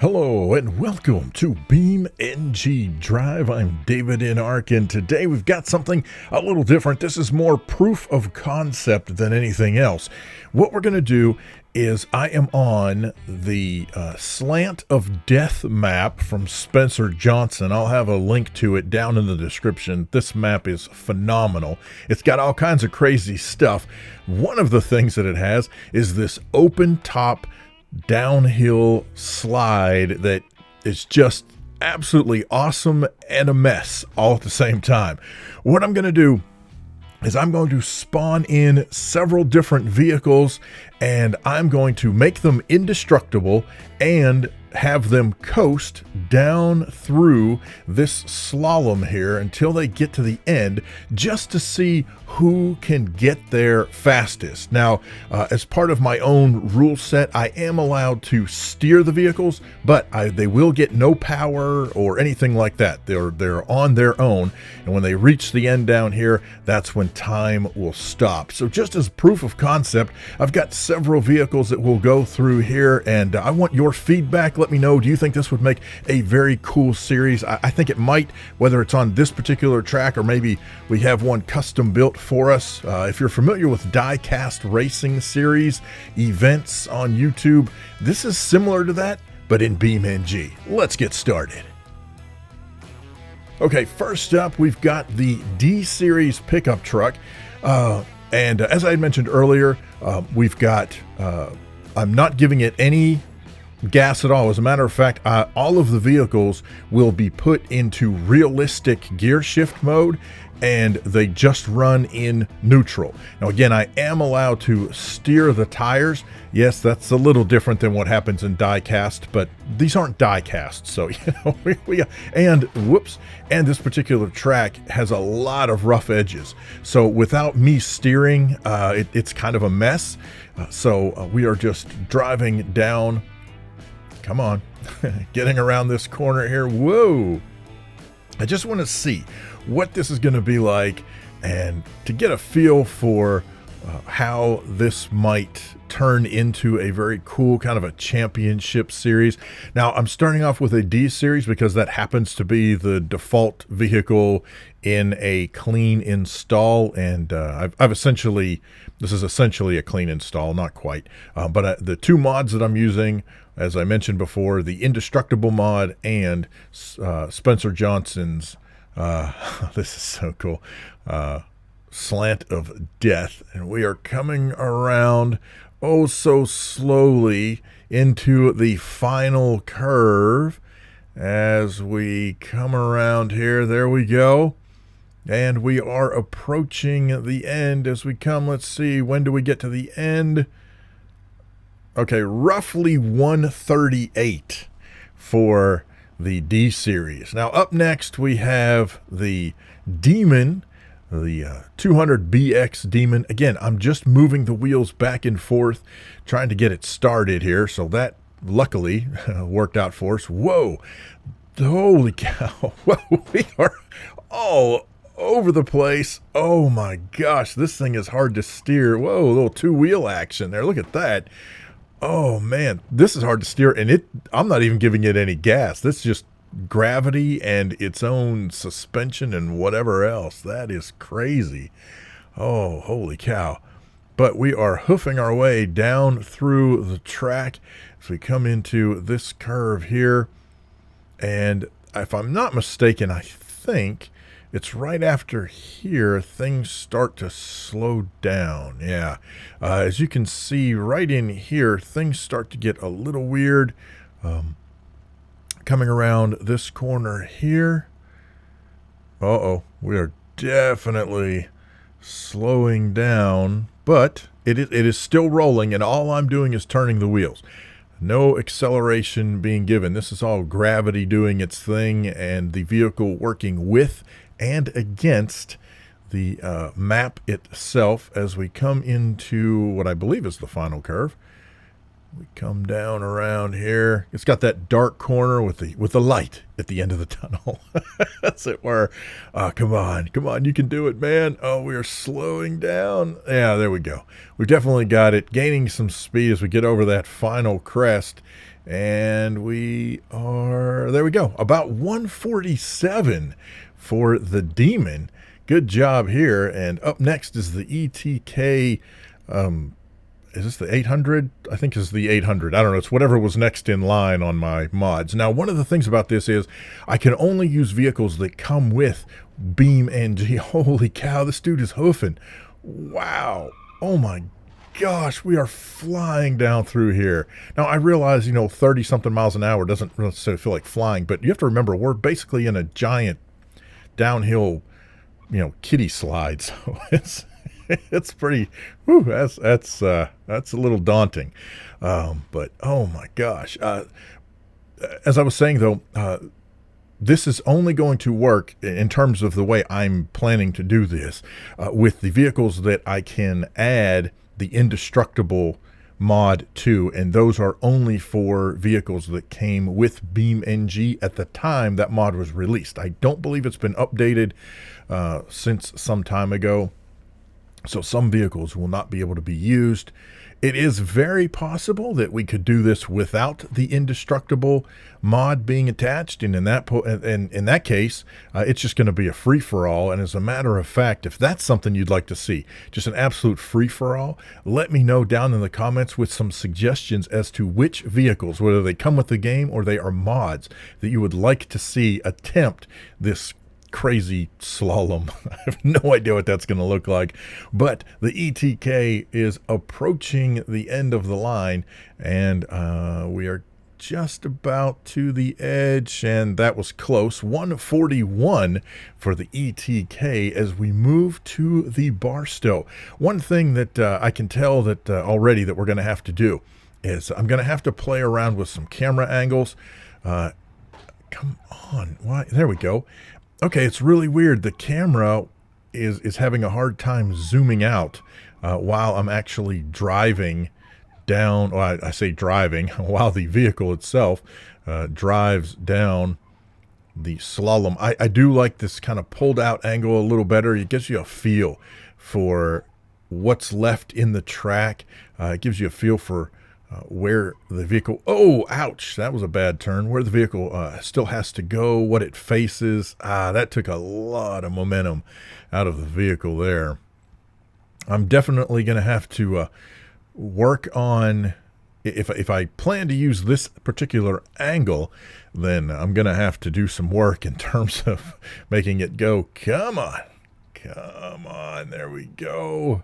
Hello and welcome to BeamNG Drive. I'm davidinark, and today we've got something a little different. This is more proof of concept than anything else. What we're going to do is I am on the Slant of Death map from Spencer Johnson. I'll have a link to it down in the description. This map is phenomenal. It's got all kinds of crazy stuff. One of the things that it has is this open top downhill slide that is just absolutely awesome and a mess all at the same time. What I'm going to do is I'm going to spawn in several different vehicles, and I'm going to make them indestructible and have them coast down through this slalom here until they get to the end, just to see who can get there fastest. Now, as part of my own rule set, I am allowed to steer the vehicles, but they will get no power or anything like that. They're on their own, and when they reach the end down here, that's when time will stop. So just as proof of concept, I've got several vehicles that will go through here, and I want your feedback. Let me know, do you think this would make a very cool series? I think it might, whether it's on this particular track or maybe we have one custom built for us. If you're familiar with die-cast racing series events on YouTube, this is similar to that, but in BeamNG. Let's get started. Okay, first up, we've got the D-Series pickup truck. And as I had mentioned earlier, we've got, I'm not giving it any gas at all. As a matter of fact, all of the vehicles will be put into realistic gear shift mode, and they just run in neutral. Now again, I am allowed to steer the tires. Yes, that's a little different than what happens in die cast, but these aren't die cast, so and this particular track has a lot of rough edges. So without me steering, it's kind of a mess. So we are just driving down. Come on, getting around this corner here. Whoa! I just want to see what this is going to be like, and to get a feel for how this might turn into a very cool kind of a championship series. Now, I'm starting off with a D series because that happens to be the default vehicle in a clean install, and I've essentially, this is essentially a clean install, not quite, but the two mods that I'm using, as I mentioned before, the Indestructible mod and Spencer Johnson's this is so cool, Slant of Death, and we are coming around oh so slowly into the final curve. As we come around here, there we go, and we are approaching the end as we come. Let's see, when do we get to the end? Okay, roughly 138 for the D series. Now up next we have the Demon, the 200BX Demon. Again, I'm just moving the wheels back and forth, trying to get it started here, so that luckily worked out for us. Whoa, holy cow. Whoa, we are all over the place. Oh my gosh, this thing is hard to steer. Whoa, a little two-wheel action there. Look at that. Oh man, this is hard to steer, and I'm not even giving it any gas. This is just gravity and its own suspension and whatever else. That is crazy. Oh, holy cow. But we are hoofing our way down through the track as we come into this curve here. And if I'm not mistaken, I think it's right after here things start to slow down. Yeah, as you can see right in here, things start to get a little weird. Coming around this corner here. We are definitely slowing down, but it is still rolling, and all I'm doing is turning the wheels. No acceleration being given. This is all gravity doing its thing, and the vehicle working with and against the map itself as we come into what I believe is the final curve. We come down around here. It's got that dark corner with the light at the end of the tunnel, as it were. Come on, you can do it, man. Oh, we are slowing down. Yeah, there we go. We've definitely got it, gaining some speed as we get over that final crest, And we are, there we go, about 147 for the Demon. Good job here. And up next is the ETK, is this the 800? I think it's the 800. I don't know. It's whatever was next in line on my mods. Now, one of the things about this is I can only use vehicles that come with BeamNG. Holy cow, this dude is hoofing. Wow. Oh my gosh, we are flying down through here. Now, I realize, 30-something miles an hour doesn't necessarily feel like flying, but you have to remember, we're basically in a giant downhill, kiddie slide. So it's pretty, whew, that's a little daunting. But, oh my gosh. As I was saying, though, this is only going to work in terms of the way I'm planning to do this with the vehicles that I can add the Indestructible mod to, and those are only for vehicles that came with BeamNG at the time that mod was released. I don't believe it's been updated since some time ago, so some vehicles will not be able to be used. It is very possible that we could do this without the Indestructible mod being attached, and in that case, it's just going to be a free-for-all. And as a matter of fact, if that's something you'd like to see, just an absolute free-for-all, let me know down in the comments with some suggestions as to which vehicles, whether they come with the game or they are mods, that you would like to see attempt this crazy slalom. I have no idea what that's going to look like, but the ETK is approaching the end of the line, and we are just about to the edge, and that was close. 141 for the ETK as we move to the Barstow. One thing that I can tell that already that we're going to have to do is I'm going to have to play around with some camera angles. Come on. Why? There we go. Okay, it's really weird. The camera is having a hard time zooming out while I'm actually driving down. Well, I say driving while the vehicle itself drives down the slalom. I do like this kind of pulled out angle a little better. It gives you a feel for what's left in the track. It gives you a feel for where the vehicle, oh, ouch, that was a bad turn, where the vehicle still has to go, what it faces. That took a lot of momentum out of the vehicle there. I'm definitely going to have to work on, if I plan to use this particular angle, then I'm going to have to do some work in terms of making it go. Come on, there we go.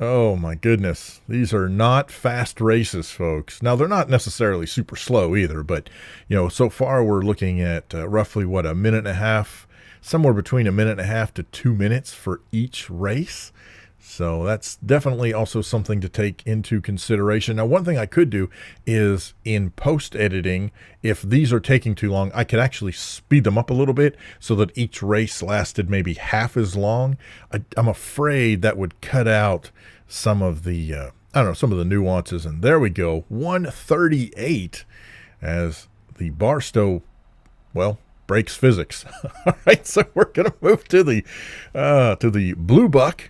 Oh my goodness, these are not fast races, folks. Now, they're not necessarily super slow either, but, so far we're looking at roughly, a minute and a half, somewhere between a minute and a half to 2 minutes for each race. So that's definitely also something to take into consideration. Now, one thing I could do is in post-editing, if these are taking too long, I could actually speed them up a little bit so that each race lasted maybe half as long. I'm afraid that would cut out some of the, some of the nuances. And there we go, 138 as the Barstow, breaks physics. All right, so we're going to move to the Blue Buck.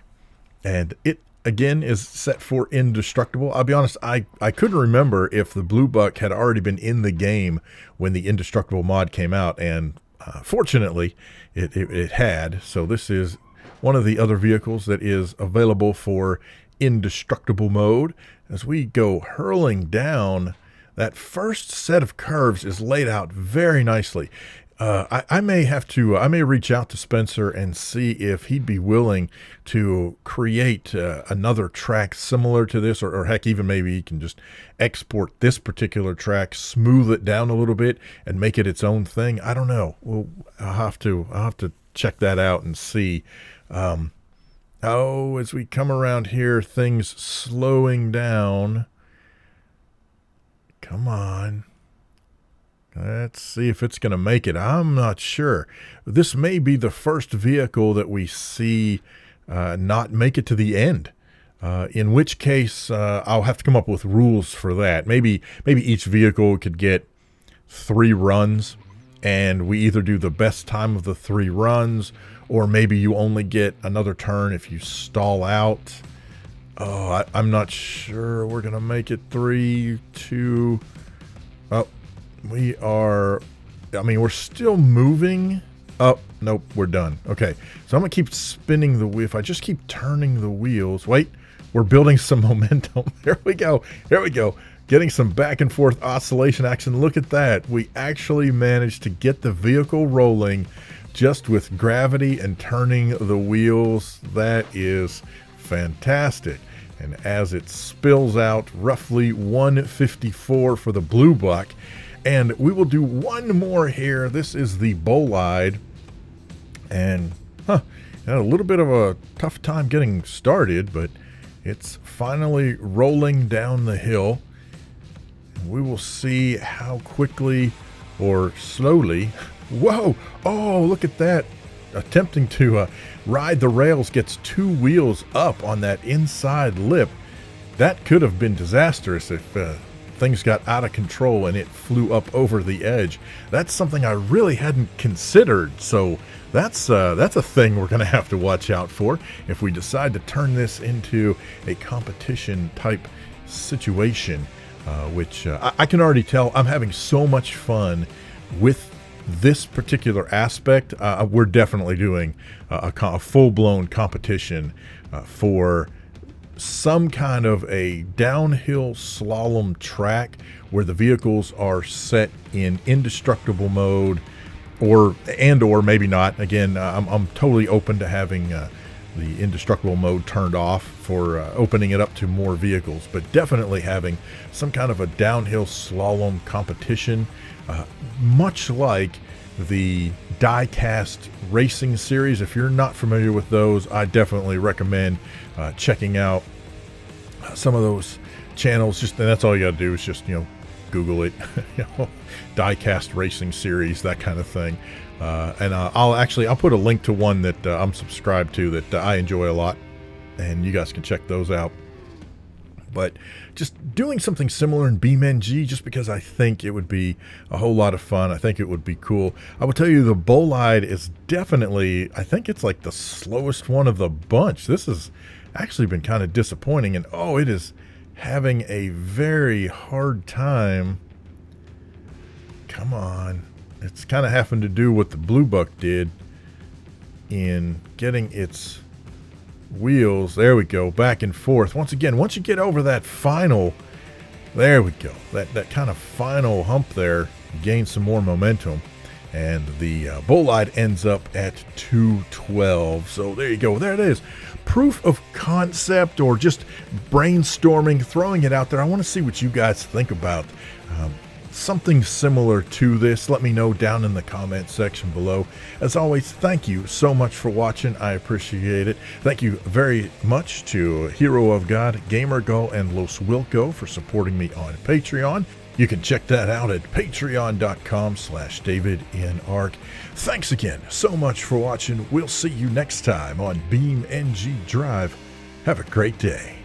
And it, again, is set for Indestructible. I'll be honest, I couldn't remember if the Blue Buck had already been in the game when the Indestructible mod came out, and fortunately, it had. So this is one of the other vehicles that is available for Indestructible mode. As we go hurling down, that first set of curves is laid out very nicely. I may reach out to Spencer and see if he'd be willing to create another track similar to this, or heck, even maybe he can just export this particular track, smooth it down a little bit, and make it its own thing. I don't know. I'll have to check that out and see. As we come around here, things slowing down. Come on. Let's see if it's going to make it. I'm not sure. This may be the first vehicle that we see not make it to the end, in which case I'll have to come up with rules for that. Maybe each vehicle could get 3 runs, and we either do the best time of the 3 runs, or maybe you only get another turn if you stall out. I'm not sure we're going to make it. 3, 2... Oh, we are, I mean, we're still moving. Oh, nope, we're done. Okay, so I'm gonna keep spinning the wheel. If I just keep turning the wheels, wait, we're building some momentum. There we go, there we go. Getting some back and forth oscillation action. Look at that. We actually managed to get the vehicle rolling just with gravity and turning the wheels. That is fantastic. And as it spills out, roughly 154 for the blue buck. And we will do one more here. This is the bolide. And had a little bit of a tough time getting started, but it's finally rolling down the hill. We will see how quickly or slowly. Whoa! Oh, look at that. Attempting to ride the rails, gets two wheels up on that inside lip. That could have been disastrous if things got out of control and it flew up over the edge. That's something I really hadn't considered. So that's a thing we're going to have to watch out for if we decide to turn this into a competition type situation. Which I can already tell I'm having so much fun with this particular aspect. We're definitely doing a full-blown competition for some kind of a downhill slalom track where the vehicles are set in indestructible mode, or maybe not. Again, I'm totally open to having the indestructible mode turned off for opening it up to more vehicles, but definitely having some kind of a downhill slalom competition, much like the die-cast racing series. If you're not familiar with those, I definitely recommend checking out some of those channels. And that's all you got to do is just, Google it, die-cast racing series, that kind of thing. And I'll put a link to one that I'm subscribed to that I enjoy a lot, and you guys can check those out. But just doing something similar in BeamNG, just because I think it would be a whole lot of fun. I think it would be cool. I will tell you, the bolide is definitely, I think it's like the slowest one of the bunch. This has actually been kind of disappointing, and it is having a very hard time. Come on. It's kind of having to do what the blue buck did in getting its wheels. There we go, back and forth. Once again, once you get over that final, there we go, that kind of final hump there, gain some more momentum. And the bolide ends up at 212. So there you go, there it is. Proof of concept, or just brainstorming, throwing it out there. I want to see what you guys think about something similar to this. Let me know down in the comment section below. As always, thank you so much for watching. I appreciate it. Thank you very much to Hero of God, GamerGull, and LosWilko for supporting me on Patreon. You can check that out at patreon.com/davidinark. Thanks again so much for watching. We'll see you next time on BeamNG Drive. Have a great day.